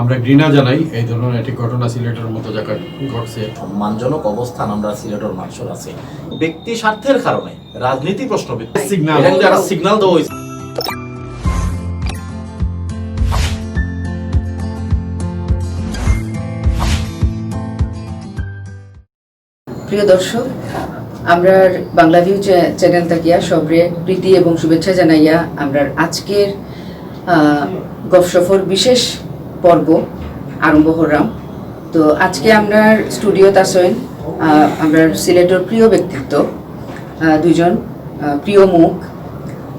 আমরা ঘৃণা জানাই এই ধরনের একটি ঘটনা সিলেটের মতো জায়গায় ঘটছে। সম্মানজনক অবস্থান আমরা সিলেটের মানুষের আছে ব্যক্তি স্বার্থের কারণে রাজনীতি প্রশ্ন সিগন্যাল দেওয়া হয়েছে। প্রিয় দর্শক, আমরা বাংলা ভিউ চ্যানেল থাকিয়া সবরে প্রীতি এবং শুভেচ্ছা জানাইয়া আমরা আজকের গপসফর বিশেষ পর্ব আরম্ভ করলাম। তো আজকে আমরা স্টুডিওতে আসেন আমরা সিলেটের প্রিয় ব্যক্তিত্ব দুইজন প্রিয় মুখ,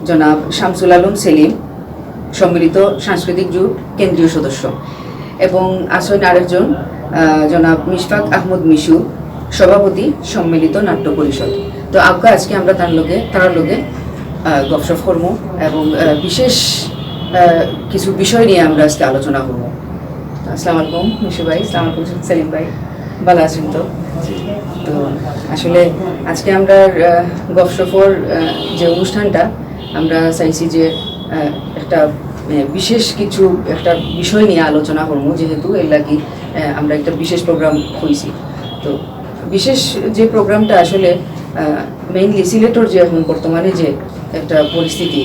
জনাব শামসুল আলম সেলিম, সম্মিলিত সাংস্কৃতিক জোট কেন্দ্রীয় সদস্য, এবং আসেন আরেকজন জনাব মিশফাক আহমদ মিশু, সভাপতি সম্মিলিত নাট্য পরিষদ। তো আজকে আমরা তার লগে গপসপ করবো এবং বিশেষ কিছু বিষয় নিয়ে আমরা আজকে আলোচনা করবো। আসসালামু আলাইকুম মিশু ভাই, আসসালামু আলাইকুম সেলিম ভাই, ভালো আছেন তো? তো আসলে আজকে আমরা গপসপর যে অনুষ্ঠানটা আমরা চাইছি যে একটা বিশেষ কিছু একটা বিষয় নিয়ে আলোচনা করবো, যেহেতু এর লাগি আমরা একটা বিশেষ প্রোগ্রাম হয়েছি। তো বিশেষ যে প্রোগ্রামটা আসলে মেইনলি সিলেটর যে এখন বর্তমানে যে একটা পরিস্থিতি,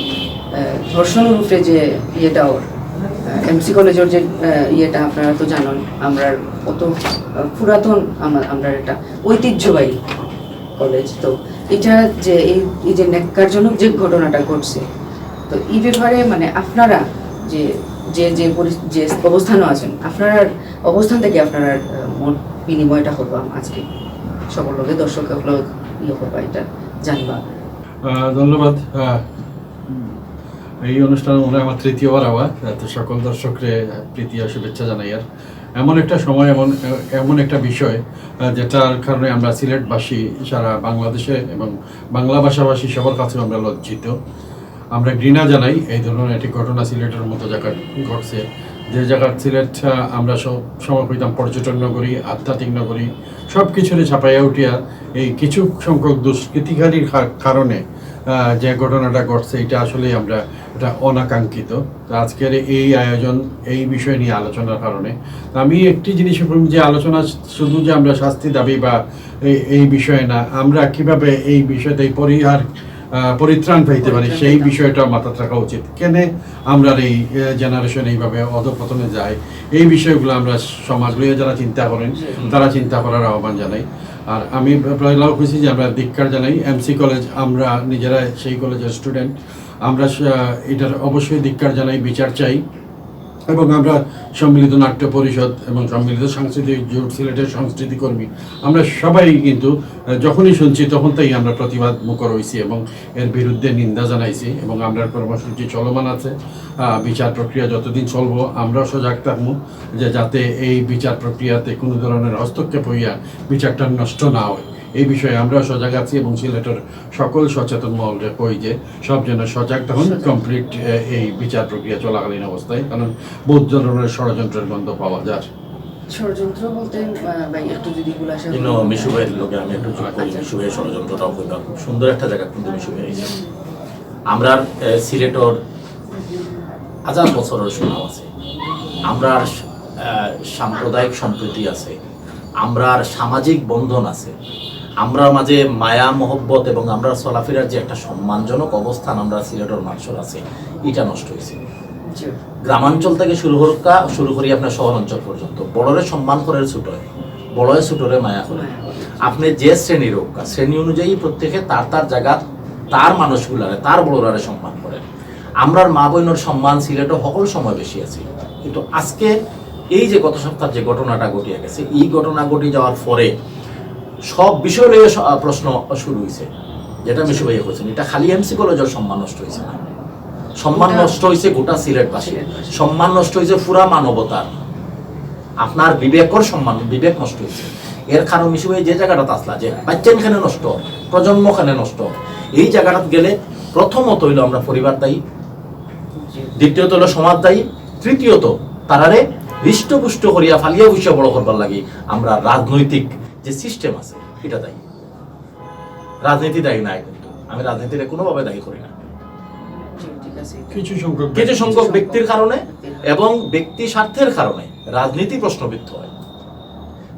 ধর্ষণের উপরে যে ইয়েটা ওর এমসি কলেজের যে ইয়েটা আপনারা তো জানেন, আমরা কত পুরাতন আমরা একটা ঐতিহ্যবাহী কলেজ। তো এটা যে এই যে ন্যাক্কারজনক যে ঘটনাটা ঘটছে, তো এই ব্যাপারে মানে আপনারা যে যে যে অবস্থানও আছেন, আপনার অবস্থান থেকে আপনারা মত বিনিময়টা করবো আজকে সকল লোকে দর্শক ইয়ে করবা, এটা জানবা। ধন্যবাদ। এই অনুষ্ঠান মনে হয় আমার তৃতীয়বার আবার, তো সকল দর্শকরে প্রীতি ও শুভেচ্ছা জানাই। আর এমন একটা সময়, এমন একটা বিষয় যেটার কারণে আমরা সিলেটবাসী সারা বাংলাদেশে এবং বাংলা ভাষাভাষী সবার কাছে আমরা লজ্জিত। আমরা ঘৃণা জানাই এই ধরনের একটি ঘটনা সিলেটের মতো জায়গায় ঘটছে, যে জায়গার সিলেট আমরা সব সময় কইতাম পর্যটন নগরী, আধ্যাত্মিক নগরী, সব কিছুরে ছাপাইয়া উঠিয়া এই কিছু সংখ্যক দুষ্কৃতিকারীর কারণে যে ঘটনাটা ঘটছে, এটা আসলে আমরা এটা অনাকাঙ্ক্ষিত। তো আজকের এই আয়োজন এই বিষয় নিয়ে আলোচনার কারণে আমি একটি জিনিস যে আলোচনা শুধু যে আমরা শাস্তি দাবি বা এই বিষয়ে না, আমরা কিভাবে এই বিষয়টা পরিত্রাণ পাইতে পারি সেই বিষয়টা মাথা রাখা উচিত। কেন আমরা এই জেনারেশন এইভাবে অধঃপতনে যায়, এই বিষয়গুলো আমরা সমাজ লইয়া যারা চিন্তা করেন তারা চিন্তা করার আহ্বান জানাই। আর আমি প্রায় খুশি যে আমরা ধিক্কার জানাই এমসি কলেজ, আমরা নিজেরা সেই কলেজের স্টুডেন্ট, আমরা এটার অবশ্যই ধিক্কার জানাই, বিচার চাই। এবং আমরা সম্মিলিত নাট্য পরিষদ এবং সম্মিলিত সাংস্কৃতিক জোট সিলেটের সংস্কৃতি কর্মী, আমরা সবাই কিন্তু যখনই শুনছি তখন তাই আমরা প্রতিবাদ মুখর হয়েছি এবং এর বিরুদ্ধে নিন্দা জানাইছি। এবং আমরা কর্মসূচি চলমান আছে, বিচার প্রক্রিয়া যতদিন চলবো আমরাও সজাগ থাকবো যে যাতে এই বিচার প্রক্রিয়াতে কোনো ধরনের হস্তক্ষেপ হইয়া বিচারটা নষ্ট না হয়, এই বিষয়ে আমরা সজাগ আছি। এবং সিলেটের সকল সচেতন মহলকে কই যে সব যেন সজাগ থাকুন কমপ্লিট এই বিচার প্রক্রিয়া চলাকালীন অবস্থায়, কারণ বহুত ধরনের ষড়যন্ত্রের গন্ধ পাওয়া যায়। ষড়যন্ত্র বলতে ভাই একটু যদি খুলাসা মিশু ভাইয়ের লোকে আমি একটু যোগ করি। মিশু ভাইয়ের ষড়যন্ত্রটাও কইলাম, খুব সুন্দর একটা জায়গা কিন্তু মিশু ভাই হয়েছে। আমরা সিলেটর হাজার বছরের সুনাম আছে, আমরা সাম্প্রদায়িক সম্প্রীতি আছে, আমরা সামাজিক বন্ধন আছে, আমরা মাঝে মায়া মহব্বত এবং আমরা চলাফেরার যে একটা সম্মানজনক অবস্থান আমরা সিলেটের মানুষের আছে, এটা নষ্ট হয়েছে। গ্রামাঞ্চল থেকে শুরু করি আপনার শহর অঞ্চল পর্যন্ত বড়রে সম্মান করে ছুটোয়, বড়রে ছুটোরে মায়া করে। আপনি যে শ্রেণীর হোক, শ্রেণী অনুযায়ী প্রত্যেকে তার তার জায়গা তার মানুষগুলারে তার বড়রারে সম্মান করেন। আমরার মা বোনের সম্মান সিলেটে সকল সময় বেশি আছে। কিন্তু আজকে এই যে গত সপ্তাহ যে ঘটনাটা ঘটিয়ে গেছে, এই ঘটনা ঘটে যাওয়ার পরে সব বিষয় নিয়ে প্রশ্ন শুরু হয়েছে, যেটা মিশু ভাইয়া করছেন। এটা খালি এমসি কলেজের সম্মান নষ্ট হয়েছে না, সম্মান নষ্ট হয়েছে গোটা সিলেটবাসী, সম্মান নষ্ট হয়েছে পুরা মানবতার, আপনার বিবেকর সম্মান, বিবেক নষ্ট হয়েছে। এর কারণ মিশু ভাই যে জায়গাটা আসলা যে বাচ্চান খানে নষ্ট, প্রজন্ম খানে নষ্ট, এই জায়গাটা গেলে প্রথমত হইল আমরা পরিবার দায়ী, দ্বিতীয়ত হইল সমাজ দায়ী, তৃতীয়ত তারারে হৃষ্টপুষ্ট করিয়া ফালিয়া বসিয়া বড় করবার লাগে আমরা রাজনৈতিক যে সিস্টেম আছে এটা দায়ী। রাজনীতি দায়ী নাই, কিন্তু আমি রাজনীতিরে কোনোভাবে দায়ী করি না। কিছু সংখ্যক ব্যক্তির কারণে এবং ব্যক্তি স্বার্থের কারণে রাজনীতি প্রশ্নবিদ্ধ হয়,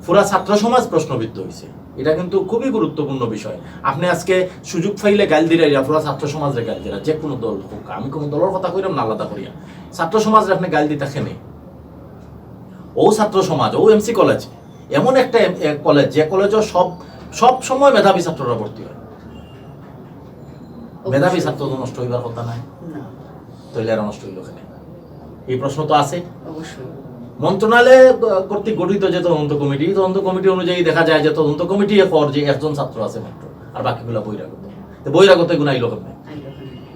পুরা ছাত্র সমাজ প্রশ্নবিদ্ধ হয়েছে। এটা কিন্তু খুবই গুরুত্বপূর্ণ বিষয়। আপনি আজকে সুযোগ পাইলে গাল দিরা পুরা ছাত্র সমাজরে গাল দিরা, যে কোনো দল হোক, আমি কোনো দলের কথা কইলাম না আলাদা করিয়া, ছাত্র সমাজরে আপনি গাল দিতে খেনে। ও ছাত্র সমাজ, ও এমসি কলেজ এমন একটা কলেজ যে কলেজও সব সময় মেধাবী ছাত্ররা ভর্তি হয়। মেধাবী ছাত্র তো নষ্ট হইবার কথা নাই, না, তাহলে এরা নষ্ট হইল কেন? এই প্রশ্ন তো আছে। অবশ্যই মন্ত্রণালয় কর্তৃক গঠিত যে তদন্ত কমিটি অনুযায়ী দেখা যায় যে তদন্ত কমিটি কর যে একজন ছাত্র আছে মাত্র, আর বাকিগুলা বহিরাগত। বহিরাগত এগুলো আইলো কেমনে?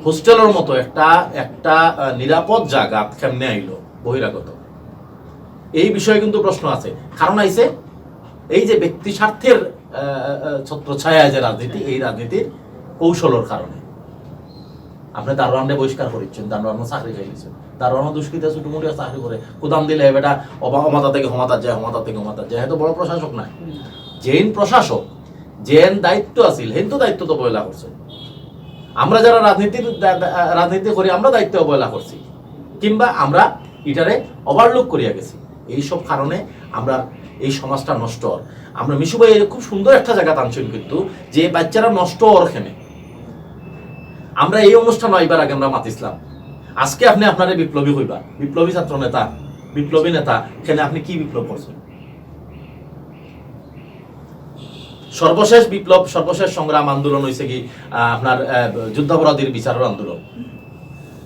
হোস্টেলের মতো একটা নিরাপদ জায়গা কেমনে আইলো বহিরাগত? এই বিষয়ে কিন্তু প্রশ্ন আছে। কারণ আইছে এই যে ব্যক্তি স্বার্থের ছত্রছায়া যে রাজনীতি, এই রাজনীতির কৌশলের কারণে। আপনি দারোয়ানরে বহিষ্কার করেছেন, দারোয়ান চাকরি খাইছেন, দারোয়ান দুষ্কৃতা ছোটমোটো চাকরি করে কুদাম দিলে বেটা অমাতা থেকে হমাতা যায়, হমাতা থেকে হমাতা যায়। হয়তো বড় প্রশাসক নাই, জেন প্রশাসক, জেন দায়িত্ব আছিল, হেন তো দায়িত্ব তো অবহেলা করছে। আমরা যারা রাজনীতি করি আমরা দায়িত্ব অবহেলা করছি, কিংবা আমরা এটারে ওভারলুক করিয়া গেছি। এইসব কারণে আমরা এই সমাজটা নষ্ট। আমরা মিশু ভাই খুব সুন্দর একটা জায়গা টানছেন, কিন্তু যে বাচ্চারা নষ্ট ওরখানে আমরা এই অনুষ্ঠান আইবার আগে আমরা মাতিছিলাম। আজকে আপনি আপনারে বিপ্লবী হইবা, বিপ্লবী ছাত্র নেতা, বিপ্লবী নেতা, এখানে আপনি কি বিপ্লব করছেন? সর্বশেষ বিপ্লব, সর্বশেষ সংগ্রাম আন্দোলন হয়েছে কি আপনার যুদ্ধাপরাধীর বিচারের আন্দোলন।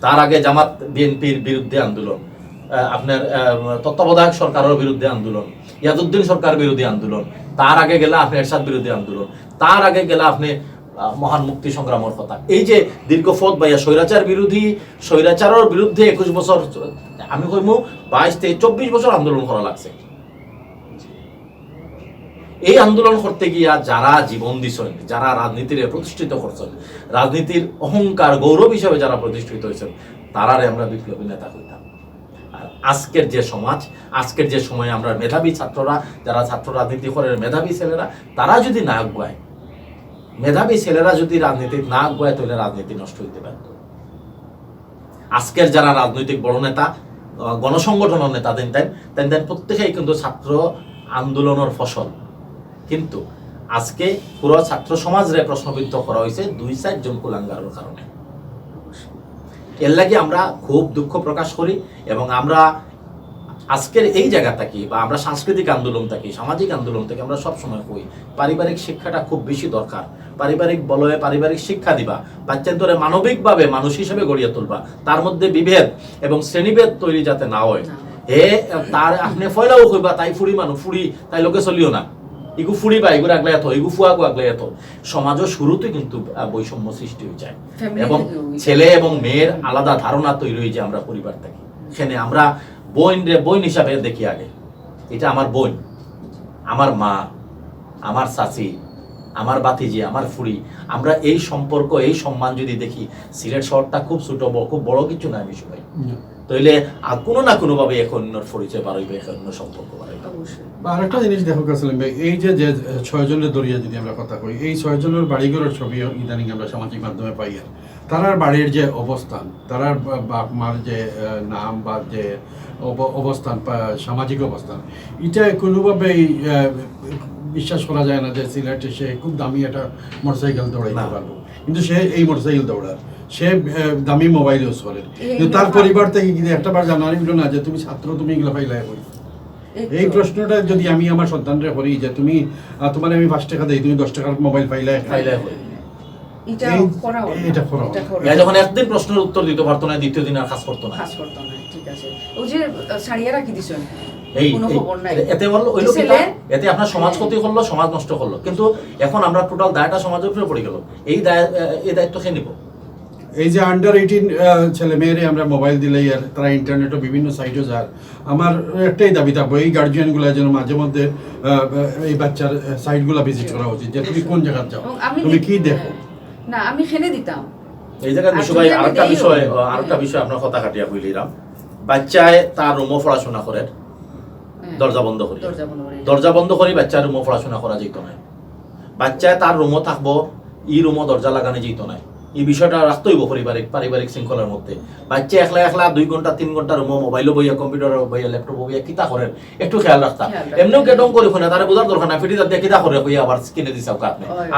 তার আগে জামাত বিএনপির বিরুদ্ধে আন্দোলন, আপনার তত্ত্বাবধায়ক সরকারের বিরুদ্ধে আন্দোলন, ইয়াজউদ্দিন সরকার বিরোধী আন্দোলন, তার আগে গেলে আপনি এরশাদ বিরোধী আন্দোলন, তার আগে গেলে আপনি মহান মুক্তি সংগ্রামের কথা। এই যে দীর্ঘ পথ বাইয়া স্বৈরাচার বিরোধী, স্বৈরাচারের বিরুদ্ধে 21 বছর, আমি কইমু 22-24 বছর আন্দোলন করা লাগছে। এই আন্দোলন করতে গিয়া যারা জীবন দিছেন, যারা রাজনীতির প্রতিষ্ঠিত করছেন, রাজনীতির অহংকার গৌরব হিসেবে যারা প্রতিষ্ঠিত হয়েছেন, তারারে আমরা বিপ্লবী নেতা কইতাম। আর আজকের যে সমাজ, আজকের যে সময়ে আমরা মেধাবী ছাত্ররা, যারা ছাত্র রাজনীতি করে, মেধাবী ছেলেরা, তারা যদি না আগুয়ায়, মেধাবী ছেলেরা যদি রাজনীতি না আগুয়ায়, তাহলে রাজনীতি নষ্ট হইতে পারত। আজকের যারা রাজনৈতিক বড় নেতা, গণসংগঠনের নেতা দেন প্রত্যেকেই কিন্তু ছাত্র আন্দোলনের ফসল। কিন্তু আজকে পুরো ছাত্র সমাজরে প্রশ্নবিদ্ধ করা হয়েছে 2-4 জন কুলাঙ্গারের কারণে। এর লাগে আমরা খুব দুঃখ প্রকাশ করি, এবং আমরা আজকের এই জায়গা থাকি, বা আমরা সাংস্কৃতিক আন্দোলন থাকি, সামাজিক আন্দোলন থেকে আমরা সবসময় কই পারিবারিক শিক্ষাটা খুব বেশি দরকার। পারিবারিক বলয়ে পারিবারিক শিক্ষা দিবা, বাচ্চাদের মানবিকভাবে মানুষ হিসেবে গড়িয়ে তুলবা, তার মধ্যে বিভেদ এবং শ্রেণীভেদ তৈরি যাতে না হয়। তার আপনি ফয়লাও কইবা তাই ফুড়ি মানুষ, ফুড়ি তাই লোকে চলিও না, ইগু ফুড়ি বা এগুলো আগলে এত, ইগু ফুয়াগু আগলে এত। সমাজও শুরুতে কিন্তু বৈষম্য সৃষ্টি হয়ে যায়, এবং ছেলে এবং মেয়ের আলাদা ধারণা তৈরি হয়ে যায়। আমরা পরিবার থেকে সেখানে আমরা বোন হিসাবে দেখি আগে, এটা আমার বোন, আমার মা, আমার চাচি, আমার বাতিজি, আমার ফুড়ি। আমরা এই সম্পর্ক, এই সম্মান যদি দেখি, সিলেট শহরটা খুব ছোট, খুব বড় কিছু না আমি সবাই, তাইলে আর কোনো না কোনো ভাবে এখন পরিচয় বাড়াইবে, এখন সম্পর্ক বাড়াইবে। আরেকটা জিনিস দেখো কাসলিম ভাই, এই যে 6 জনের দরিয়া যদি আমরা কথা কই, এই 6 জনের বাড়িঘরের ছবি ইদানিং আমরা সামাজিক মাধ্যমে পাই। আর তারার বাড়ির যে অবস্থান, তারার বাপ মার যে নাম বা যে অবস্থান, সামাজিক অবস্থান, এটা কোনোভাবেই বিশ্বাস করা যায় না যে সিলেটে সে খুব দামি একটা মোটরসাইকেল দৌড়াইতে পারবো, কিন্তু সে এই মোটরসাইকেল দৌড়ার, সে দামি মোবাইল ইউজ করে, কিন্তু তার পরিবার থেকে কিন্তু একটা বার জানার না যে তুমি ছাত্র, তুমি এগুলো পাইলাই করি। এই প্রশ্নটা যদি আমি আমার সন্তানরা করি যে তুমি তোমার আমি 5 টাকা দেই, তুমি 10 টাকার মোবাইল পাইলাই, এটা করা যখন একদিন প্রশ্নের উত্তর দিতে পারতো না, দ্বিতীয় দিন আর কাজ করতো না। ঠিক আছে, ওই যে সারিয়া রাখি দিছেন, এতে আপনার সমাজ ক্ষতি করলো, সমাজ নষ্ট করলো। কিন্তু এখন আমরা টোটাল দায়টা সমাজের উপরে পড়ে গেল। এই দায়িত্ব খেয়ে নিব। এই যে আন্ডার 18 ছেলে মেয়েরে আমরা মোবাইল দিলেই আর তারা ইন্টারনেটও বিভিন্ন সাইটও যার, আমার একটাই দাবি থাকবো এই গার্জিয়ানগুলো যেন মাঝে মধ্যে এই বাচ্চার সাইটগুলো ভিজিট করা উচিত, যে তুমি কোন জায়গায় যাও, তুমি কি দেখো। না আমি ফেলে দিতাম এই জায়গায় সবাই আরেকটা বিষয় আপনার কথা কাটিয়া কইলিরাম। বাচ্চায় তার রুমও পড়াশোনা করে, দরজা বন্ধ করি বাচ্চার রুমও পড়াশোনা করা যেত না। বাচ্চায় তার রুমও থাকবো, ই রুমও দরজা লাগানো যেত না। এই বিষয়টা রাখতে হইব পারিবারিক শৃঙ্খলার মধ্যে। বাচ্চা একলা 2 ঘন্টা 3 ঘন্টার মোবাইলও বইয়া, কম্পিউটার বইয়া, ল্যাপটপ বইয়া কিতা করেন একটু খেয়াল রাখতা। এমনিও কেটং করে না, তারা বোঝার দরকার না, ফিটি দিয়ে কিতা করে হইয়া আবার কিনে দিছে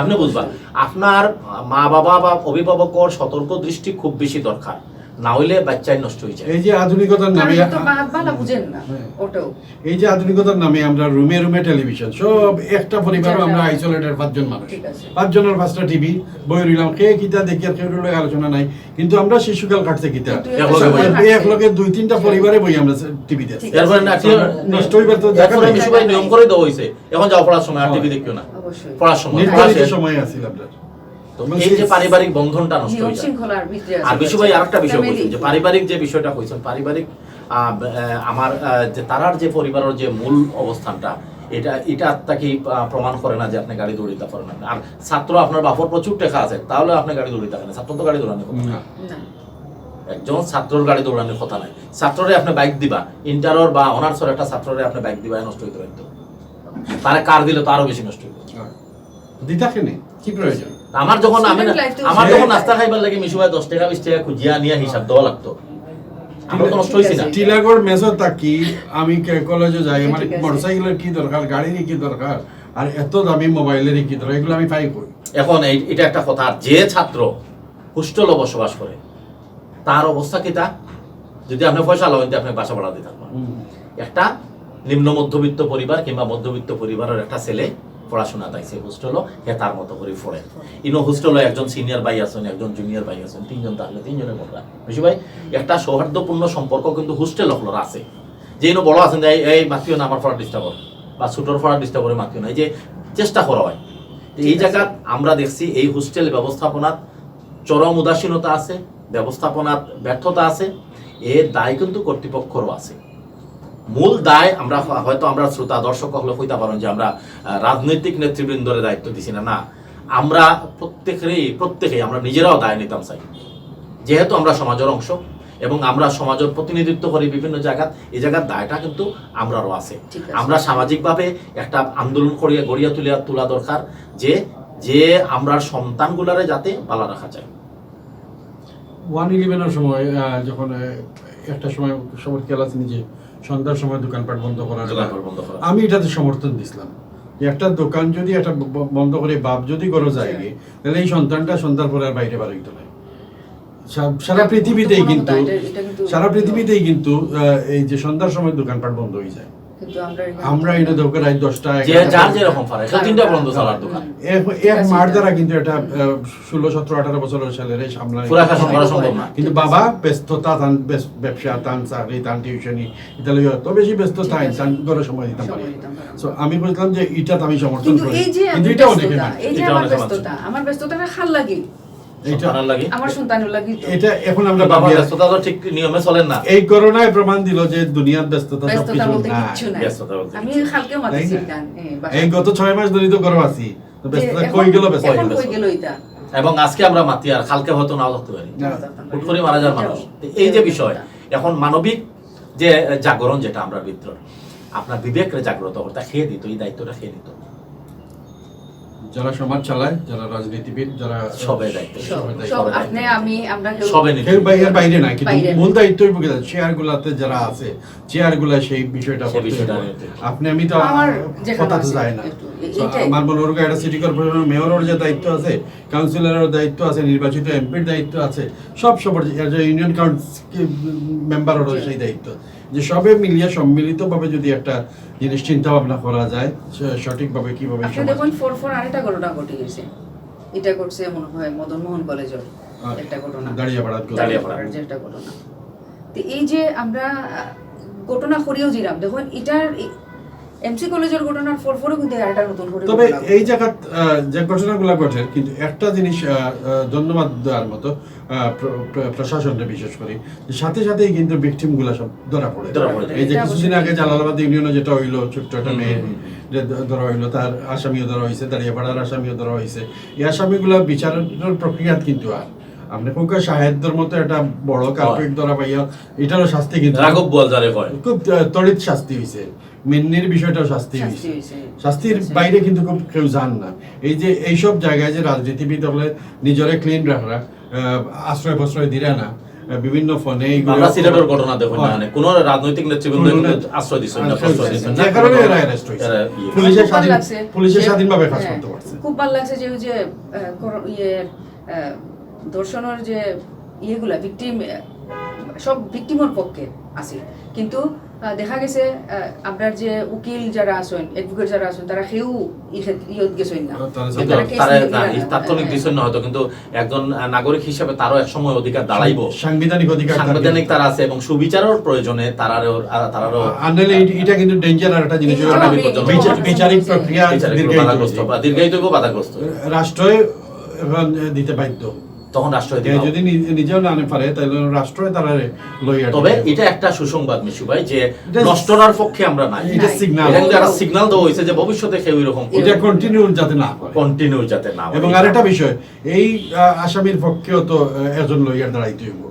আপনি বুঝবা। আপনার মা বাবা বা অভিভাবকর সতর্ক দৃষ্টি খুব বেশি দরকার, না হইলে বাচ্চাই নষ্ট হয়ে যায়। এই যে আধুনিকতার নামে বুঝেন না ওটাও, এই যে আধুনিকতার নামে আমরা রুমে রুমে টেলিভিশন, সব একটা পরিবারও আমরা আইসোলেটেড 5 জন মানুষ, 5 জনের 5টা টিভি, বই রইলাম, কে কিতা দেখি আর কেউ আলোচনা নাই, কিন্তু আমরা শিশুকাল কাটছে কিতা একলগে 2-3টা পরিবারে বই আমরা টিভিতে এরপরে নষ্ট হইবার তো এরপরে মিশুভাই নিয়ম করে দেওয়া হইছে, এখন যাও পড়ার সময় আর টিভি দেখিও না, অবশ্যই পড়ার সময় নির্ধারিত সময় আছিল আপনার। তো এই যে পারিবারিক বন্ধনটা নষ্ট হয়ে যায়। আর মিশুভাই আরেকটা বিষয় বলছেন যে পারিবারিক যে বিষয়টা কইছেন, পারিবারিক আমার যে তারার যে পরিবারের যে মূল অবস্থানটা, এটা তাকে প্রমাণ করে না যে আপনি গাড়ি দৌড়িতে পারেন না। আর ছাত্র আপনার বাপর প্রচুর টাকা আছে, তাহলে আপনি গাড়ি দৌড়িতে পারেন, ছাত্র তো গাড়ি দৌড়ানোর কথা না। একজন ছাত্রর গাড়ি দৌড়ানোর কথা নাই, ছাত্ররে আপনি বাইক দিবা, ইন্টারর বা অনার্সর একটা ছাত্ররে আপনি বাইক দিবা, নষ্ট হইতে পারতো, তারা কার দিলে তো আরো বেশি নষ্ট হইতো। দিতাকে নেই, কি প্রয়োজন? আমার যখন নাস্তা খাইবার লাগে মিশুভাই 10 টাকা 20 টাকা খুঁজিয়া নিয়ে হিসাব দেওয়া লাগতো, আমরা তো নষ্ট হইছি না। টিলাগড় মেসো থাকি আমি কলেজে যাই, আমার মোটরসাইকেলের কি দরকার, গাড়ির কি দরকার, আর এত দামি মোবাইলের কি দরকার, এগুলো আমি পাই কই। এখন এটা একটা কথা, যে ছাত্র হোস্টেলে বসবাস করে তার অবস্থা কিটা, যদি আপনি পয়সা লাগাইতে আপনি বাসা ভাড়া দিতে থাকবেন। একটা নিম্ন মধ্যবিত্ত পরিবার কিংবা মধ্যবিত্ত পরিবারের একটা ছেলে পড়াশোনা তাইছে হোস্টেলও, হে তার মতো করে পড়ে। ইনো হোস্টেলও একজন সিনিয়র ভাই আছেন, একজন জুনিয়র ভাই আছেন, 3 জন থাকলে 3 জনের পড়া বেশি ভাই। একটা সৌহার্দ্যপূর্ণ সম্পর্ক কিন্তু হোস্টেল হলোর আছে, যে ইনো বড় আছেন এই মাতিও না আমার পড়া ডিস্টার্ব করে, বা ছোটোর পড়া ডিস্টার্ব করে মাতিও না, এই যে চেষ্টা করা হয়। এই জায়গা আমরা দেখছি এই হোস্টেল ব্যবস্থাপনার চরম উদাসীনতা আছে, ব্যবস্থাপনার ব্যর্থতা আছে, এর দায় কিন্তু কর্তৃপক্ষরও আছে। মূল দায় আমরা হয়তো আমরা শ্রোতা দর্শক হলে কইতে পারেন যে আমরা রাজনৈতিক নেতৃবৃন্দরে দায়িত্ব দিছি না, না, আমরা প্রত্যেকেই আমরা নিজেরাও দায় নিতাম চাই, যেহেতু আমরা সমাজের অংশ এবং আমরা সমাজের প্রতিনিধিত্ব করি বিভিন্ন জায়গা, এই জায়গার দায়টা কিন্তু আমরারও আছে। আমরা সামাজিকভাবে একটা আন্দোলন করিয়া গড়িয়া তোলা দরকার, যে আমরা সন্তানগুলারে যাতে ভালো রাখা যায়। 111-এর সময় যখন একটা সময় সবার খেয়াল আছে যে সন্ধ্যার সময় দোকানপাট বন্ধ করা, আমি এটাতে সমর্থন দিছিলাম যে একটা দোকান যদি একটা বন্ধ করে বাপ যদি করো যায় তাহলে এই সন্তান পরে আর বাইরে বাড়াইতে নাই। সারা পৃথিবীতেই কিন্তু এই যে সন্ধ্যার সময় দোকানপাট বন্ধ হয়ে যায়, আমরা এটা দোকান রাত 10টা এক মার দ্বারা কিন্তু এটা 16, 17, 18 বছরের ছেলেরে সামলানো কিন্তু বাবা ব্যস্ততা, ব্যবসা, তান চাকরি, তান টিউশনি, এটা লইয়া তো বেশি ব্যস্ত তাই তান করে সময় দিতে পারি। সো আমি বলতাম যে এটা আমি সমর্থন করি, কিন্তু এটা অনেকে না, আমার ব্যস্ততাটা খাল লাগে, এটা এখন আমরা ব্যস্ততা তো ঠিক নিয়মে চলেন না। এই করোনায় প্রমাণ দিল যে দুনিয়ার ব্যস্ততা সবকিছু এই গত 6 মাস ধরে তো গরম আছি, তো ব্যস্ততা কই গেল, এবং আজকে আমরা মাতি আর কালকে হয়তো নাও থাকতে পারি, হুট করে মারা যাওয়ার মানুষ। এই যে বিষয়, এখন মানবিক যে জাগরণ যেটা আমরা ভিতর আপনার বিবেকের জাগ্রত করতে খেয়ে দিত, এই দায়িত্বটা খেয়ে দিত যারা সমাজ চালায়, যারা রাজনীতিবিদ, যারা সবাই দায়িত্ব, বাইরে না, কিন্তু মূল দায়িত্ব চেয়ারগুলাতে যারা আছে, চেয়ারগুলা সেই বিষয়টা আপনি আমি তো কথা তো যায় না। আমার মনে হয় একটা সিটি কর্পোরেশনের মেয়রের যে দায়িত্ব আছে, কাউন্সিলরের দায়িত্ব আছে, নির্বাচিত এমপির দায়িত্ব আছে, সবার ইউনিয়ন কাউন্সিল মেম্বারেরও সেই দায়িত্ব, যে সবে মিলিয়ে সম্মিলিতভাবে যদি একটা জিনিস চিন্তা ভাবনা করা যায় সঠিকভাবে কিভাবে। দেখুন 4 আরেকটা ঘটনা ঘটে গেছে, এটা করছে মনে হয় মদন মোহন কলেজের একটা ঘটনা, দাঁড়িয়াপাড়ার যে একটা ঘটনা। তো এই যে আমরা ঘটনা করিও জিরাম, দেখুন এটার এমসি কলেজের ঘটনার 4 কিন্তু আরেকটা নতুন করে। তবে এই জায়গা যে ঘটনাগুলো ঘটে, কিন্তু একটা জিনিস ধন্যবাদ দেওয়ার মতো প্রশাসনটা বিশেষ করে সাথে সাথেই কিন্তু ভিকটিম গুলা সব ধরা পড়ে। এই যে কিছুদিন আগে জালালাবাদ ইউনিয়নে যেটা হইলো, ছোট্ট একটা মেয়ে ধরা হইলো, তার আসামিও ধরা হয়েছে, দাঁড়িয়াপাড়ার আসামিও ধরা হয়েছে। এই আসামিগুলা বিচারের প্রক্রিয়া কিন্তু আপনি কোকা শাহেদদের মতো একটা বড় কালপিট ধরা পাইয়া এটারও শাস্তি কিন্তু রাঘব বোয়াল যারে কয় খুব তড়িৎ শাস্তি হয়েছে, মিন্নির বিষয়টাও শাস্তি হয়েছে, হয়েছে। শাস্তির বাইরে কিন্তু খুব কেউ যান না। এই যে এইসব জায়গায় যে রাজনীতিবিদ হলে নিজরে ক্লিন রাখা, আশ্রয় প্রশ্রয় দিরা না, বিভিন্ন ফোনে আমরা সিলেটের ঘটনা দেখুন না, মানে কোন রাজনৈতিক নেতৃবৃন্দ আশ্রয় দিচ্ছেন না, প্রশ্রয় দিচ্ছেন না, যে কারণে এরা অ্যারেস্ট হয়েছে। পুলিশের স্বাধীনভাবে কাজ করতে পারছে। খুব ভালো লাগছে যে ওই যে ধর্ষণের যে ইয়েগুলা ভিকটিম সব ভিকটিমের পক্ষে আছে, কিন্তু দেখা গেছে আপনার যে উকিল যারা আছেন, অ্যাডভোকেট যারা আছেন, তারা কেউ ইয়ত গেছেন না, তাৎক্ষণিক দিচ্ছেন না হয়তো, কিন্তু একজন নাগরিক হিসেবে তারও এক সময় অধিকার দাঁড়াইবো, সাংবিধানিক অধিকার সাংবিধানিক তারা আছে এবং সুবিচারের প্রয়োজনে তারারও আনলে এটা কিন্তু ডেঞ্জার আর একটা জিনিস, বিচারিক প্রক্রিয়া দীর্ঘায়িত বাধাগ্রস্ত, রাষ্ট্র দিতে বাধ্য। তখন রাষ্ট্র যদি নিজেও না পারে তাহলে রাষ্ট্র তারা লইয়া। তবে এটা একটা সুসংবাদ মিশু ভাই যে নষ্টরার পক্ষে আমরা নাই, এটা সিগন্যাল, এটা একটা সিগন্যাল দেওয়া হয়েছে যে ভবিষ্যতে কেউ এরকম এটা কন্টিনিউ যাতে না করে, কন্টিনিউ যাতে না। এবং আরেকটা বিষয়, এই আসামির পক্ষেও তো একজন লয়ার দাঁড়াইতে হইব,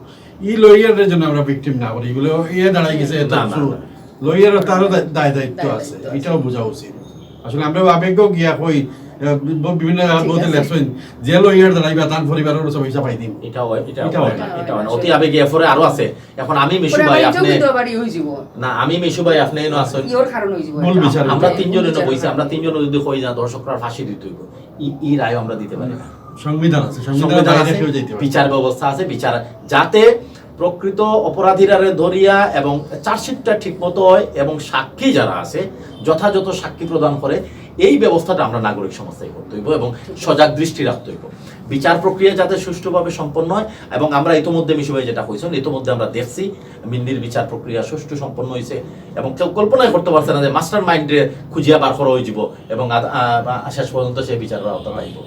এই লয়ারের জন্য আমরা ভিকটিম না করি, এগুলো দাঁড়াই গেছে লয়ার তারও দায় দায়িত্ব আছে, এটাও বোঝা উচিত। আসলে আমরা আবেগ গিয়া কই বিভিন্ন যে লয়ার দাঁড়াইবা তার পরিবারের সব হিসাব পাই দিন, এটা অতি আবেগী এফরে আরো আছে। এখন আমি মিশু ভাই আপনি না, আমি মিশু ভাই আপনি এনো আছেন, আমরা তিনজন এনো বইছি, আমরা তিনজন যদি কই না দর্শকরা ফাঁসি দিতে হইব, এই রায় আমরা দিতে পারি না। সংবিধান আছে, সংবিধান আছে, বিচার ব্যবস্থা আছে, বিচার যাতে প্রকৃত অপরাধীরা ধরিয়া এবং চার্জশিটটা ঠিক মতো হয় এবং সাক্ষী যারা আছে যথাযথ সাক্ষী প্রদান করে, এই ব্যবস্থাটা আমরা নাগরিক সমাজটাই করতে হইব এবং সজাগ দৃষ্টি রাখতে হইব। বিচার প্রক্রিয়া যাতে সুষ্ঠুভাবে সম্পন্ন হয়, এবং আমরা ইতোমধ্যে মিশু ভাই যেটা কইছেন, ইতোমধ্যে আমরা দেখছি মিন্দির বিচার প্রক্রিয়া সুষ্ঠু সম্পন্ন হয়েছে এবং কেউ কল্পনাই করতে পারছে না যে মাস্টার মাইন্ডে খুঁজিয়া বার করা হয়ে যাব এবং শেষ পর্যন্ত সে বিচারের আওতা পাইব।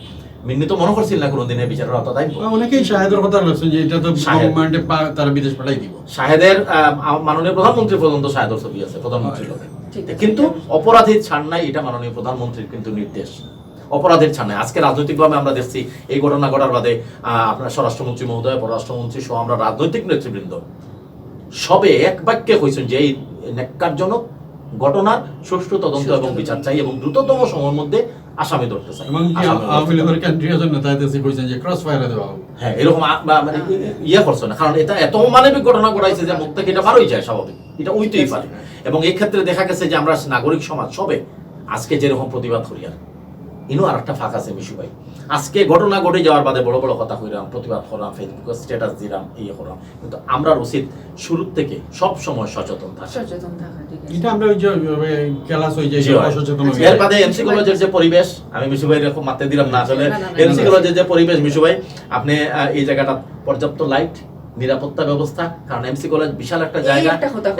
মিন্নি তো মনে করছিল না কোনোদিন এই বিচারের আওতা পাইব। অনেকেই শাহেদের কথা বলছেন যে এটা তো গভর্নমেন্টে তারা বিদেশ পাঠাই দিব। শাহেদের মাননীয় প্রধানমন্ত্রী পর্যন্ত শাহেদের ছবি আছে প্রধানমন্ত্রীর লোকে, কিন্তু অপরাধীর ছাড় নাই, এটা মাননীয় প্রধানমন্ত্রীর কিন্তু নির্দেশ, অপরাধের ছাড় নাই। আজকে রাজনৈতিকভাবে আমরা দেখছি এই ঘটনা ঘটার বাদে আপনার স্বরাষ্ট্রমন্ত্রী মহোদয়, পররাষ্ট্রমন্ত্রী সহ আমরা রাজনৈতিক নেতৃবৃন্দ সবে এক বাক্যে কইছেন যে এই ন্যাক্কারজনক ঘটনার সুষ্ঠু তদন্ত এবং বিচার চাই এবং দ্রুততম সময়ের মধ্যে আসামি ধরতে চাই। হ্যাঁ, এরকম মানে ইয়ে করছে না, কারণ এটা এত মানবিক ঘটনা ঘটাইছে যে মুখ থেকে এটা বারোই যায়, স্বাভাবিক, এটা উইতেই পারে। এবং এই ক্ষেত্রে দেখা গেছে যে আমরা নাগরিক সমাজ সবে আজকে যেরকম প্রতিবাদ করি, আর ইনো আর একটা ফাঁক আছে মিশু ভাই, আজকে ঘটনা ঘটে যাওয়ার বাদে বড় বড় কথা কইরাম, প্রতিবাদ করলাম, ফেসবুকে স্ট্যাটাস দিলাম, ইয়ে করলাম, কিন্তু আমরা উচিত শুরু থেকে সব সময় সচেতন থাকা। এটা আমরা ওই যে ক্লাস হই যে সচেতন হই। এর বাদে এমসি কলেজের যে পরিবেশ, আমি মিশু ভাই এরকম মারতে দিলাম না, আসলে এমসি কলেজের যে পরিবেশ মিশু ভাই, আপনি এই জায়গাটা পর্যাপ্ত লাইট, নিরাপত্তা ব্যবস্থা, কারণ এমসি কলেজ বিশাল একটা জায়গা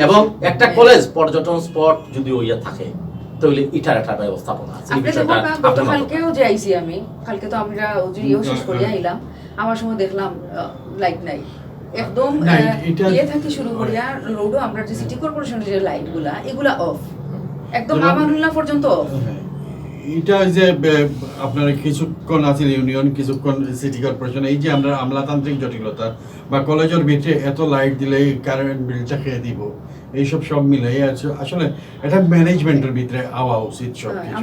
এবং একটা কলেজ পর্যটন স্পট যদি ওইয়া থাকে তাহলে এটার একটা ব্যবস্থাপনা আছে। কালকেও যে আইছি আমি, কালকে তো আমরা ইয়ে শেষ করে আইলাম, আমার সময় দেখলাম লাইট নাই একদম, ইয়ে থেকে শুরু করিয়া রোডও আমরা যে সিটি কর্পোরেশনের যে লাইট গুলা এগুলা অফ, একদম আমানুল্লাহ পর্যন্ত অফ। এটা যে আপনার কিছুক্ষণ আছে ইউনিয়ন, কিছুক্ষণ সিটি কর্পোরেশন, এই যে আমরা আমলাতান্ত্রিক জটিলতা বা কলেজের ভিতরে এত লাইট দিলে কারেন্ট বিলটা খেয়ে দিব, এইসব সব মিলে আসলে এটা ম্যানেজমেন্টের ভিতরে আওয়া উচিত সব কিছু।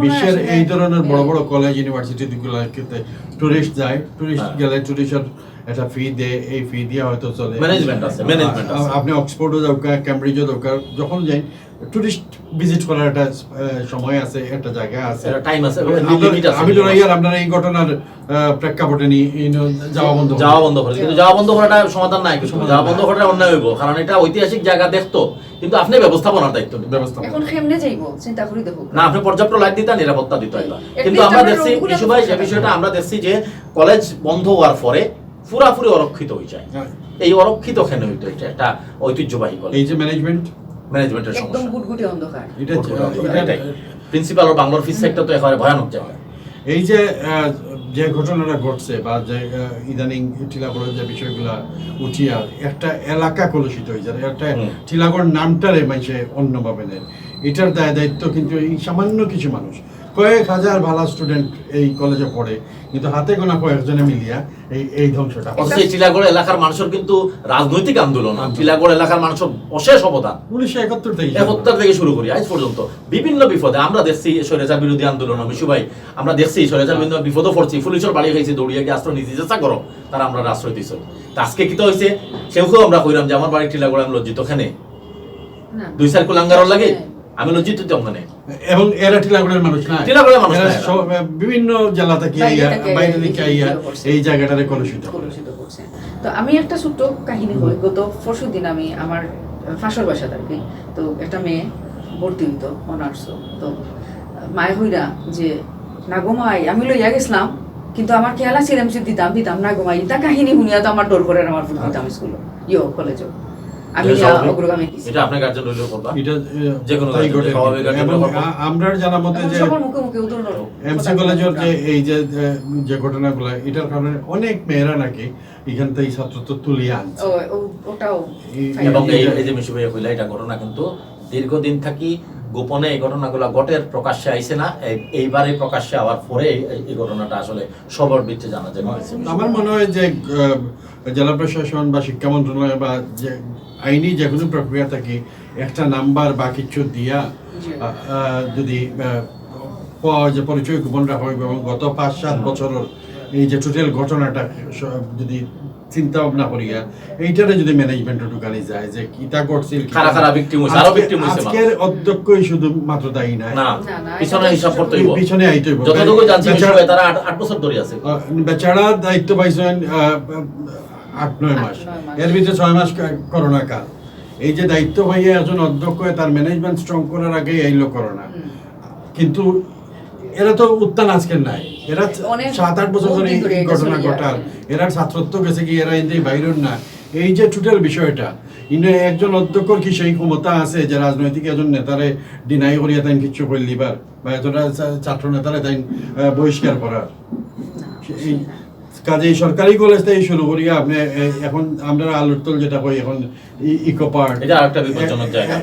বিশ্বের এই ধরনের বড় বড় কলেজ ইউনিভার্সিটি গুলোতে টুরিস্ট যায়, টুরিস্ট গেলে টুরিস্টের একটা ফি দেয়, এই ফি দিয়ে হয়তো চলে, ম্যানেজমেন্ট আছে, ম্যানেজমেন্ট আছে। আপনি অক্সফোর্ডও দরকার, ক্যামব্রিজও দরকার, যখন যাই টুরিস্ট ভিজিট করার একটা সময় আছে, একটা জায়গা আছে, টাইম আছে, আমি তো আপনারা এই ঘটনার প্রেক্ষাপটে নিয়ে যাওয়া বন্ধ করে, কিন্তু যাওয়া বন্ধ করাটা সমাধান নাই, যাওয়া বন্ধ করাটা অন্যায় হইব, কারণ এটা ঐতিহাসিক জায়গা দেখতো, কিন্তু আপনি ব্যবস্থাপনার দায়িত্ব এখন কেমনে যাইবো চিন্তা করি দেখো না, আপনি পর্যাপ্ত লাইট দিতে, নিরাপত্তা দিতে হয়। কিন্তু আমরা দেখছি মিশু ভাই, এই বিষয়টা আমরা দেখছি যে কলেজ বন্ধ হওয়ার পরে পুরাপুরি অরক্ষিত হয়ে যায়। এই অরক্ষিত কেন হইতো? এটা একটা ঐতিহ্যবাহী কলেজ, এই যে ম্যানেজমেন্টের সমস্যা, একদম গুটগুটি অন্ধকার, এটা প্রিন্সিপাল ও বাংলার ফিস সেক্টর তো একেবারে ভয়ানক জায়গা। এই যে যে ঘটনাটা ঘটছে বা যে ইদানিং টিলাগড়ের যে বিষয়গুলা উঠিয়া একটা এলাকা কলুষিত হয়ে যায়, একটা টিলাগড় নামটারে মানুষে অন্যভাবে নেয়, এটার দায় দায়িত্ব কিন্তু এই সামান্য কিছু মানুষ, কয়েক হাজার ভালো স্টুডেন্ট এই কলেজে পড়ে, কিন্তু হাতে গোনা কয়েকজনে মিলিয়া এই ধ্বংসটা। অথচ এই টিলাগড় এলাকার মানুষের কিন্তু রাজনৈতিক আন্দোলন, টিলাগড় এলাকার মানুষের অশেষ অবদান 1971 থেকে শুরু করি আজ পর্যন্ত বিভিন্ন বিপদে আমরা দেখছি। স্বৈরাচার বিরোধী আন্দোলন আমি সবাই আমরা দেখছি, স্বৈরাচার বিরোধী বিপদও পড়ছি, পুলিশের বাড়ি খাইছি, দৌড়িয়ে গিয়ে আশ্রয় নিতে চেষ্টা করো, তারা আমরা আশ্রয় দিচ্ছি। আজকে কি তো হয়েছে, কেউ আমরা কইলাম যে আমার বাড়ি টিলাগড়, আমি লজ্জিত খানে 2 সার্কুল আঙ্গারও লাগে, আমি লজ্জিত ওখানে। এবং এরা টিলাগড়ের মানুষ না, টিলাগড়ের মানুষ না, বিভিন্ন জেলা থেকে বাইরে থেকে এই জায়গাটারে কলুষিত করছে। তো আমি একটা ছোট্ট কাহিনী বলি, গত পরশুদিন আমি আমার ফাঁসর বাসা থাকি, তো একটা মেয়ে ভর্তি হইতো অনার্স, তো মায় হইরা যে না গো মাই আমি লইয়া গেছিলাম, কিন্তু আমার খেয়াল আছে এমসি দিতাম না গো মাই, এটা কাহিনী শুনিয়া তো আমার ডর করে আমার ফুল দিতাম স্কুল কলেজও। আমি অগ্রগামী এটা আপনার গার্জেন হইলেও করবা, এটা যে কোনো আমরা জানা মতে যে এমসি কলেজের যে এই যে ঘটনাগুলো, এটার কারণে অনেক মেয়েরা নাকি এখান থেকে ছাত্রত্ব তুলিয়ে আনছে। ওটাও এবং এই যে মিশু ভাইয়া কইলা, এটা ঘটনা কিন্তু দীর্ঘদিন থাকি গোপনে এই ঘটনাগুলো গটের প্রকাশ্যে আইছে না, এইবারে প্রকাশ্যে আওয়ার পরে এই ঘটনাটা আসলে সবার ভিত্তিতে জানা যায়। আমার মনে হয় যে জেলা প্রশাসন বা শিক্ষা মন্ত্রণালয় বা যে আইনি যে কোনো প্রক্রিয়া থাকে একটা নাম্বার বা কিছু দিয়া যদি যে পরিচয় গোপন রাখা হয়, এবং গত 5-7 বছরের এই যে টোটাল ঘটনাটা যদি চিন্তা ভাবনা করিয়া এইটারে যদি ম্যানেজমেন্টে ঢুকানি যায় যে কিতা করছিল, আজকের অধ্যক্ষই শুধু মাত্র দায়ী না, পিছনে হিসাব করতে হইব, পিছনে আইতে হইব। যতটুকু জানছি তারা 8 বছর ধরে আছে, বেচারা দায়িত্ব পাইছেন 8-9 মাস, এর ভিতরে 6 মাস করোনা কাল। এই যে দায়িত্ব পাইয়া একজন অধ্যক্ষ তার ম্যানেজমেন্ট স্ট্রং করার আগে এইলো করোনা, কিন্তু এরা তো উত্থান আজকের নাই, এরা 7-8 বছর ধরে এই ঘটনা ঘটার, এরা ছাত্রত্ব গেছে কি, এরা এনতে বাইরের না। এই যে টোটাল বিষয়টা, একজন অধ্যক্ষর কি সেই ক্ষমতা আছে যে রাজনৈতিক একজন নেতারে ডিনাই করিয়া তাই কিছু করলিবার, বা এতটা ছাত্র নেতারে তাই বহিষ্কার করার? কাজে সরকারি কলেজ থেকে শুরু করিয়া আপনি এখন আমরা আলুরতল যেটা কই এখন ইকো পার্ক, এটা আরেকটা বিপজ্জনক জায়গা,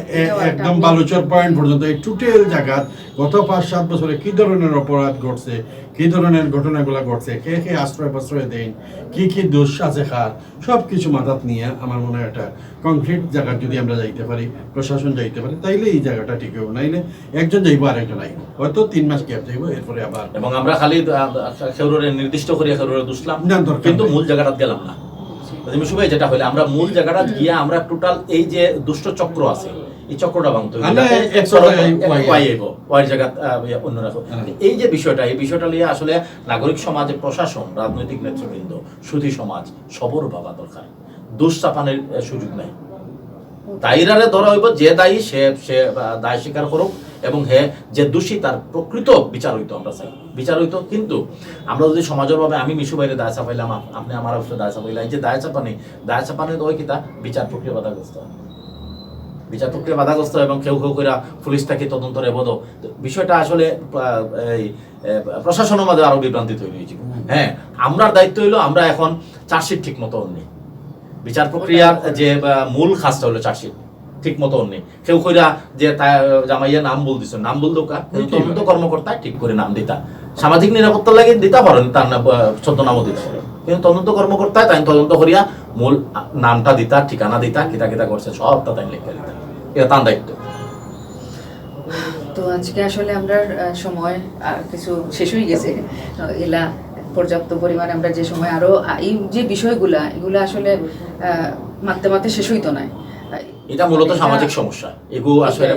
একদম বালুচর পয়েন্ট পর্যন্ত এই টোটাল জায়গা গত 5-7 বছরে কি ধরনের অপরাধ ঘটছে, কি ধরনের ঘটনাগুলো ঘটছে, কে আশ্রয় দেন, কি দোষ আছে খার, সব কিছু মাথাত নিয়ে আমার মনে হয় একটা কংক্রিট জায়গা যদি আমরা যাইতে পারি, প্রশাসন যাইতে পারি, তাইলে এই জায়গাটা ঠিক হবে। নাইলে একজন যাইব আরেকজন আইব, হয়তো 3 মাস গ্যাপ যাইব, এরপরে আবার। এবং আমরা খালি খেউরে নির্দিষ্ট করিয়া খেউরে দুসলাম, কিন্তু মূল জায়গাটা গেলাম না। মিশু ভাই যেটা হইলে আমরা মূল জায়গাটা গিয়া আমরা টোটাল এই যে দুষ্ট চক্র আছে এই চক্রটা ভাঙতে হবে, এই যে বিষয়টা, এই বিষয়টা নিয়ে আসলে নাগরিক সমাজ, প্রশাসন, রাজনৈতিক নেতৃবৃন্দ, সুধী সমাজ সবর ভাবা দরকার। দোষ চাপানোর সুযোগ নাই, দায়ীরারে ধরা হইব, যে দায়ী সে দায় স্বীকার করুক, এবং যে দোষী তার প্রকৃত বিচার হইতো আমরা চাই, বিচার হইতো। কিন্তু আমরা যদি সমাজের ভাবে আমি মিশু বাইরে দায় চাপাইলাম, আপনি আমার অবশ্যই দায় চাপাইলাম, এই যে দায় চাপানি ওই কিতা বিচার প্রক্রিয়া বাধাগ্রস্ত, বিচার প্রক্রিয়া বাধাগ্রস্ত, এবং কেউ করে পুলিশ থেকে তদন্ত রেবদ। বিষয়টা আসলে এই প্রশাসনের মধ্যে আরো বিভ্রান্তি তৈরি হয়েছিল। আমরার দায়িত্ব হইলো আমরা এখন চার্জশিট ঠিক মতো নেই, বিচার প্রক্রিয়ার যে মূল খাসটা হলো চার্জশিট ঠিক মতো নেই। কেউ কইরা যে জামাইয়া নাম বল দিছ, নাম বল দোকা, তদন্ত কর্মকর্তা ঠিক করে নাম দিতা, সামাজিক নিরাপত্তা লাগে দিতা পারেন, তার ছদ্মনামও দিতে পারে, কিন্তু তদন্ত কর্মকর্তা তাই তদন্ত করিয়া মূল নামটা দিতা, ঠিকানা দিতা, কিতা করছে সবটা তাই লিখে দিতা, এটা তার দায়িত্ব। তো আজকে আসলে আমরা সময় কিছু শেষ হয়ে গেছে, এলা পর্যাপ্ত পরিমাণে আমরা যে সময় আরো এই যে বিষয়গুলা এগুলা আসলে মারতে শেষ হইতো না। এটা মূলত সামাজিক সমস্যা, এগুলো আসলে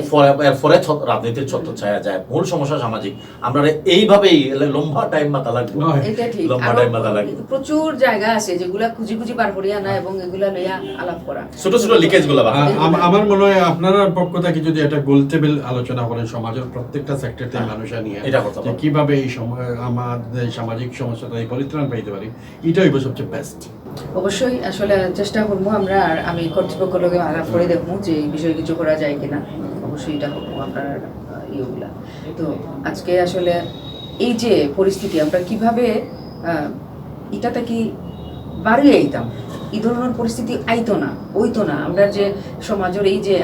ফলে রাজনীতির ছত্রছায়া যায়, মূল সমস্যা সামাজিক। আমরা এইভাবেই লম্বা টাইম মাথা লাগবে, লম্বা টাইম মাথা লাগবে। প্রচুর জায়গা আছে যেগুলা খুঁজি পার করিয়া না, এবং এগুলা লইয়া আলাপ করা, ছোট লিকেজ গুলা। আমার মনে হয় আপনারা পক্ষ থেকে যদি একটা গোল টেবিল আলোচনা করেন সমাজের প্রত্যেকটা সেক্টর থেকে মানুষ নিয়ে, যে কিভাবে এই আমাদের সামাজিক সমস্যাটা পরিত্রাণ পাইতে পারি, এটাই হইব সবচেয়ে বেস্ট। অবশ্যই আসলে চেষ্টা করবো আমরা, আর আমি কর্তৃপক্ষের লোকে আলাপ করে দেখবো যে এই বিষয়ে কিছু করা যায় কিনা, অবশ্যই এটা হবো আপনার ইয়েগুলা। তো আজকে আসলে এই যে পরিস্থিতি আমরা কিভাবে এটাতে কি বাড়িয়ে আইতাম, এই ধরনের পরিস্থিতি আইতো না, হইতো না, আমরা যে সমাজের এই যে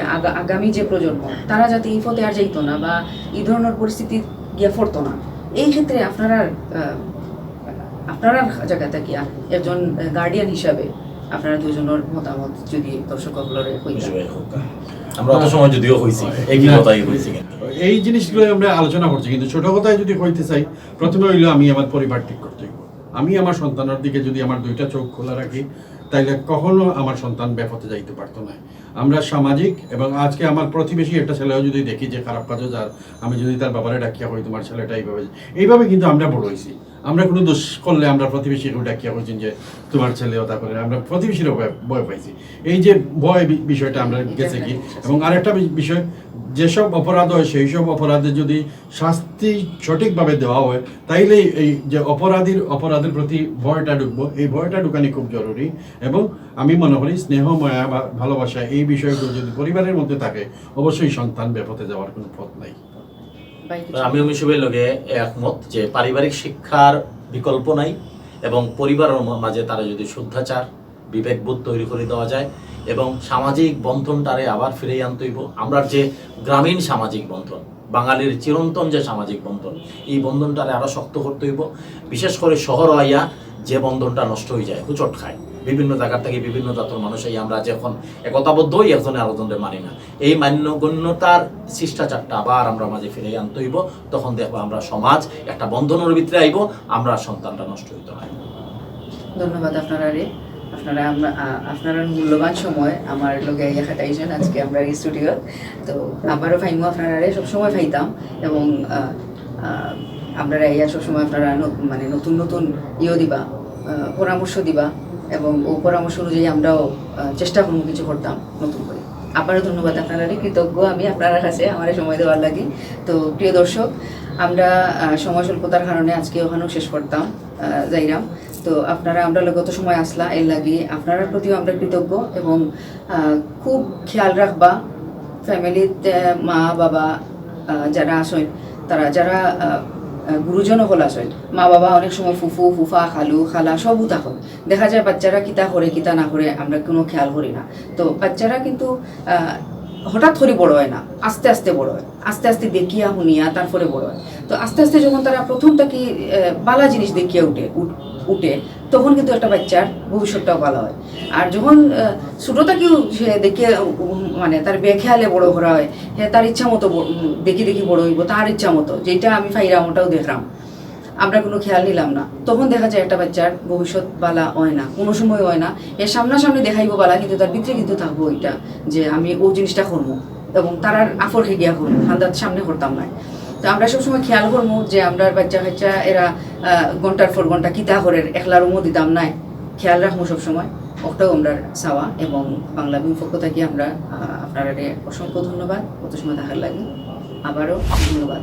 আগামী যে প্রজন্ম তারা যাতে এই পথে আর যাইতো না, বা এই ধরনের পরিস্থিতি গিয়া পড়তো না। এই ক্ষেত্রে আপনারা জায়গাটা গিয়া একজন গার্ডিয়ান হিসাবে আপনারা দুজনের মতামত যদি দর্শকগুলোরে কইতেন। আমরা অত সময় যদিও হইছি একই কথাই হইছি কিন্তু এই জিনিসগুলো আমরা আলোচনা করছি, কিন্তু ছোট কথায় যদি কইতে চাই, প্রথমে হইলো আমি আমার পরিবার ঠিক করতে হইব। আমি আমার সন্তানের দিকে যদি আমার দুইটা চোখ খোলা রাখি, তাইলে কখনো আমার সন্তান ব্যাপতে যাইতে পারতো না। আমরা সামাজিক, এবং আজকে আমার প্রতিবেশী একটা ছেলেও যদি দেখি যে খারাপ কাজও যার, আমি যদি তার বাবারে ডাকিয়া হই তোমার ছেলেটা এইভাবে কিন্তু আমরা বড় হয়েছি। আমরা কোনো দোষ করলে আমরা প্রতিবেশীকে ডাকিয়া হয়েছি যে তোমার ছেলেও তা করে, আমরা প্রতিবেশীরও ভয় পাইছি। এই যে ভয় বিষয়টা আমরা গেছে কি। এবং আরেকটা বিষয়, যেসব অপরাধ হয় সেই সব অপরাধে যদি শাস্তি সঠিকভাবে দেওয়া হয়, তাইলে এই যে অপরাধের প্রতি ভয়টা ঢুকবো, এই ভয়টা ঢুকানি খুব জরুরি। এবং আমি মনে করি স্নেহ, মায়া বা ভালোবাসা এই বিষয়গুলো যদি পরিবারের মধ্যে থাকে, অবশ্যই সন্তান ব্যাপতে যাওয়ার কোনো পথ নাই। আমিও মিশুবের লগে একমত যে পারিবারিক শিক্ষার বিকল্প নাই, এবং পরিবারের মাঝে তারা যদি শুদ্ধাচার বিবেকবোধ তৈরি করে দেওয়া যায় এবং সামাজিক বন্ধনটারে আবার ফিরে আনতে হইব। আমরা যে গ্রামীণ সামাজিক বন্ধন, বাঙালির চিরন্তন যে সামাজিক বন্ধন, এই বন্ধনটারে আরো শক্ত করতে হইব। বিশেষ করে শহর আইয়া যে বন্ধনটা নষ্ট হয়ে যায়, হুচট খায়, বিভিন্ন জায়গা থেকে বিভিন্ন জাতের মানুষ এই আমরা যখন একতাবদ্ধ হই, একজনে আরেকজনের মানি না, এই মান্যগণ্যতার শিষ্টাচারটা আবার আমরা মাঝে ফিরে আনতে হইব। তখন দেখবো আমরা সমাজ একটা বন্ধনের ভিতরে আইব, আমরা সন্তানটা নষ্ট হইতে হয়। ধন্যবাদ আপনারা মূল্যবান সময় আমার লগে ইয়া খাটাইছেন আজকে আমরা এই স্টুডিও। তো আবারও ফাইমো আপনারা সবসময় ফাইতাম, এবং আপনারা ইয়া সবসময় আপনারা মানে নতুন নতুন দিবা, পরামর্শ দিবা, এবং ও পরামর্শ অনুযায়ী আমরাও চেষ্টা করবো কিছু করতাম নতুন করে। আবারও ধন্যবাদ আপনারা, কৃতজ্ঞ আমি আপনার কাছে আমার সময় দেওয়ার লাগে। তো প্রিয় দর্শক, আমরা সময় স্বল্পতার কারণে আজকে ওখানেও শেষ করতাম যাইরাম। তো আমরা গত সময় আসলা, এর লাগে আপনার প্রতিও আমরা কৃতজ্ঞ, এবং খুব খেয়াল রাখবা ফ্যামিলিতে মা বাবা যারা আসেন, তারা যারা গুরুজন হল আসেন, মা বাবা অনেক সময় ফুফু ফুফা খালু খালা সবও থাকুন। দেখা যায় বাচ্চারা কিতা করে কিতা না করে আমরা কোনো খেয়াল করি না। তো বাচ্চারা কিন্তু হঠাৎ করে বড় হয় না, আস্তে আস্তে বড় হয়, আস্তে আস্তে দেখিয়া শুনিয়া তারপরে বড় হয়। তো আস্তে আস্তে যখন তারা প্রথমটা কি বালা জিনিস দেখিয়া উঠে তখন কিন্তু একটা বাচ্চার ভবিষ্যৎটাও ভালো হয়। আর যখন ছোটটাকেও সে দেখিয়ে মানে তার বেখেয়ালে বড় করা হয়, হ্যাঁ তার ইচ্ছা মতো দেখি বড় হইব, তার ইচ্ছা মতো, যেটা আমি ফাইরাম ওটাও দেখলাম, আমরা কোনো খেয়াল নিলাম না, তখন দেখা যায় একটা বাচ্চার ভবিষ্যৎ বালা হয় না, কোনো সময় হয় না। এর সামনাসামনি দেখাইব বালা, কিন্তু তার ভিতরে কিন্তু থাকবো ওইটা যে আমি ও জিনিসটা করবো, এবং তার আর আফর খেগিয়া করবো, হান্দার সামনে করতাম না। তো আমরা সবসময় খেয়াল করবো যে আমরা বাচ্চা এরা ঘন্টার পর ঘন্টা কিতা করে, একলা রুমও দিতাম নাই, খেয়াল রাখবো সবসময়, ওটাও আমরা চাওয়া। এবং বাংলা বিম পক্ষ থেকে আমরা আপনারা অসংখ্য ধন্যবাদ, কত সময় দেখার লাগে, আবারও ধন্যবাদ।